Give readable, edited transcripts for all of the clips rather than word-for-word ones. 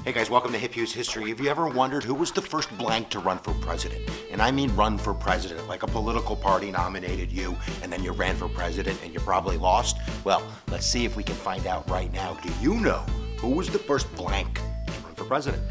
Hey guys, welcome to Hip Hughes History. Have you ever wondered who was the first blank to run for president? And I mean run for president, like a political party nominated you and then you ran for president and you probably lost? Well, let's see if we can find out right now. Do you know who was the first blank to run for president?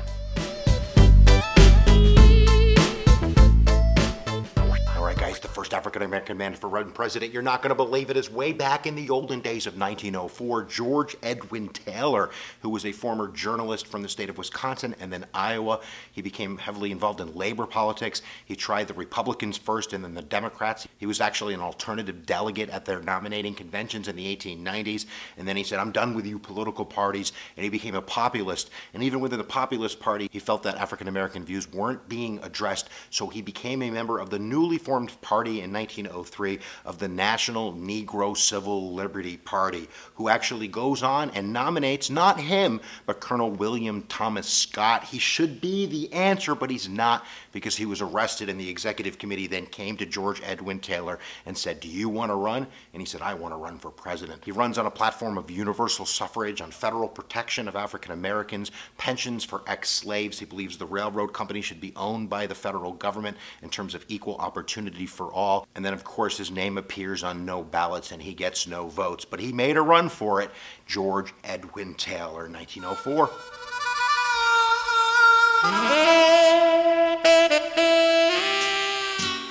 The first African-American man for running president, you're not going to believe it, is way back in the olden days of 1904, George Edwin Taylor, who was a former journalist from the state of Wisconsin and then Iowa. He became heavily involved in labor politics. He tried the Republicans first and then the Democrats. He was actually an alternative delegate at their nominating conventions in the 1890s, and then he said, I'm done with you political parties, and he became a populist. And even within the populist party, he felt that African-American views weren't being addressed, so he became a member of the newly formed party in 1903 of the National Negro Civil Liberty Party, who actually goes on and nominates not him, but Colonel William Thomas Scott. He should be the answer, but he's not, because he was arrested, and the executive committee then came to George Edwin Taylor and said, do you want to run? And he said, I want to run for president. He runs on a platform of universal suffrage, on federal protection of African Americans, pensions for ex-slaves. He believes the railroad company should be owned by the federal government in terms of equal opportunity for all. And then, of course, his name appears on no ballots and he gets no votes. But he made a run for it. George Edwin Taylor, 1904.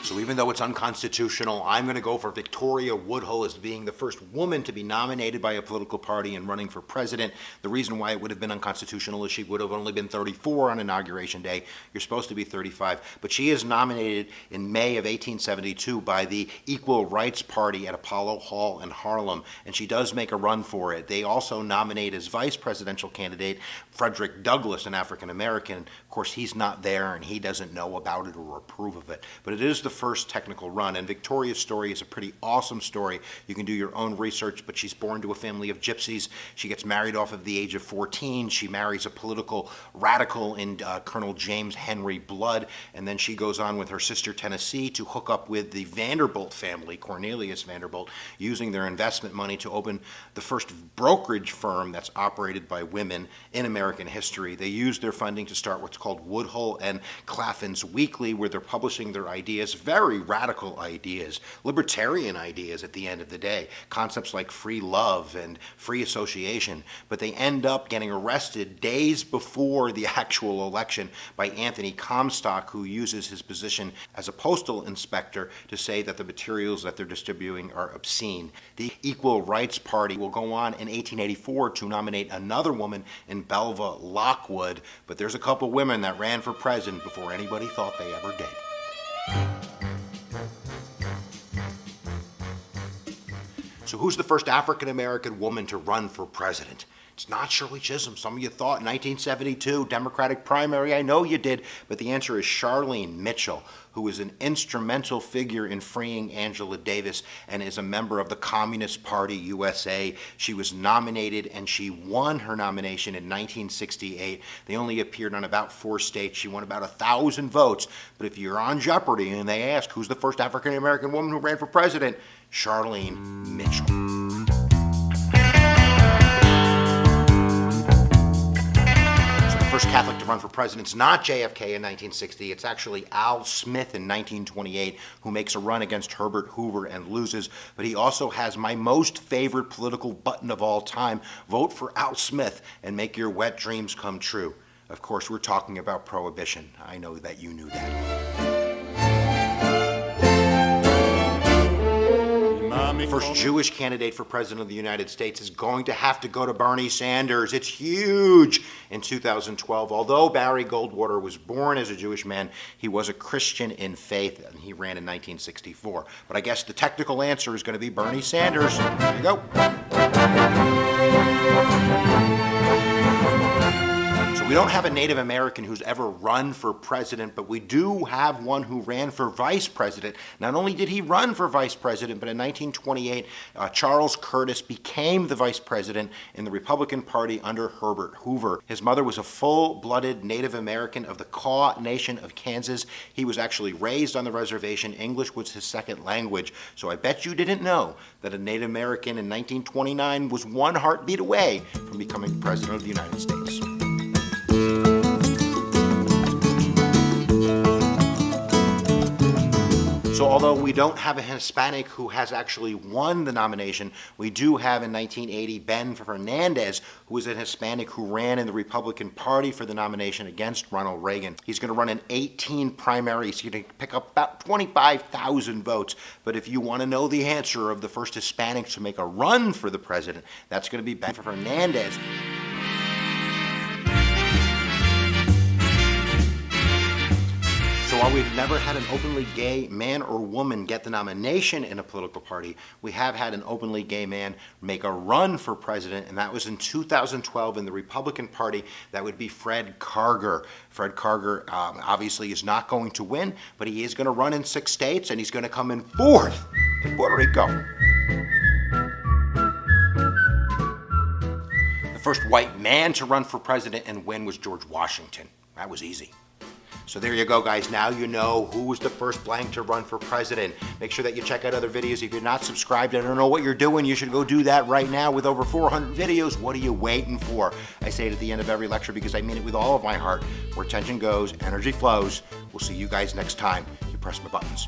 So even though it's unconstitutional, I'm going to go for Victoria Woodhull as being the first woman to be nominated by a political party and running for president. The reason why it would have been unconstitutional is she would have only been 34 on Inauguration Day. You're supposed to be 35. But she is nominated in May of 1872 by the Equal Rights Party at Apollo Hall in Harlem, and she does make a run for it. They also nominate as vice presidential candidate Frederick Douglass, an African American. Of course, he's not there and he doesn't know about it or approve of it. But it is the first technical run, and Victoria's story is a pretty awesome story. You can do your own research, but she's born to a family of gypsies. She gets married off of the age of 14. She marries a political radical in Colonel James Henry Blood, and then she goes on with her sister Tennessee to hook up with the Vanderbilt family, Cornelius Vanderbilt, using their investment money to open the first brokerage firm that's operated by women in American history. They used their funding to start what's called Woodhull and Claflin's Weekly, where they're publishing their ideas, very radical ideas, libertarian ideas at the end of the day, concepts like free love and free association, but they end up getting arrested days before the actual election by Anthony Comstock, who uses his position as a postal inspector to say that the materials that they're distributing are obscene. The Equal Rights Party will go on in 1884 to nominate another woman in Belva Lockwood, but there's a couple women that ran for president before anybody thought they ever did. So who's the first African-American woman to run for president? It's not Shirley Chisholm. Some of you thought 1972, Democratic primary. I know you did, but the answer is Charlene Mitchell, who is an instrumental figure in freeing Angela Davis and is a member of the Communist Party USA. She was nominated and she won her nomination in 1968. They only appeared on about 4 states. She won about 1,000 votes. But if you're on Jeopardy and they ask who's the first African-American woman who ran for president, Charlene Mitchell. First Catholic to run for president. It's not JFK in 1960. It's actually Al Smith in 1928, who makes a run against Herbert Hoover and loses. But he also has my most favorite political button of all time. Vote for Al Smith and make your wet dreams come true. Of course, we're talking about prohibition. I know that you knew that. First Jewish candidate for president of the United States is going to have to go to Bernie Sanders. It's huge in 2012. Although Barry Goldwater was born as a Jewish man, he was a Christian in faith, and he ran in 1964. But I guess the technical answer is going to be Bernie Sanders. There you go. So we don't have a Native American who's ever run for president, but we do have one who ran for vice president. Not only did he run for vice president, but in 1928, Charles Curtis became the vice president in the Republican Party under Herbert Hoover. His mother was a full-blooded Native American of the Kaw Nation of Kansas. He was actually raised on the reservation. English was his second language. So I bet you didn't know that a Native American in 1929 was one heartbeat away from becoming president of the United States. So although we don't have a Hispanic who has actually won the nomination, we do have in 1980 Ben Hernandez, who is a Hispanic who ran in the Republican Party for the nomination against Ronald Reagan. He's going to run in 18 primaries. He's going to pick up about 25,000 votes. But if you want to know the answer of the first Hispanic to make a run for the president, that's going to be Ben Hernandez. So while we've never had an openly gay man or woman get the nomination in a political party, we have had an openly gay man make a run for president, and that was in 2012 in the Republican Party. That would be Fred Karger. Fred Karger obviously is not going to win, but he is going to run in 6 states, and he's going to come in 4th in Puerto Rico. The first white man to run for president and win was George Washington. That was easy. So there you go, guys. Now you know who was the first blank to run for president. Make sure that you check out other videos. If you're not subscribed, I don't know what you're doing. You should go do that right now with over 400 videos. What are you waiting for? I say it at the end of every lecture because I mean it with all of my heart. Where attention goes, energy flows. We'll see you guys next time. You press my buttons.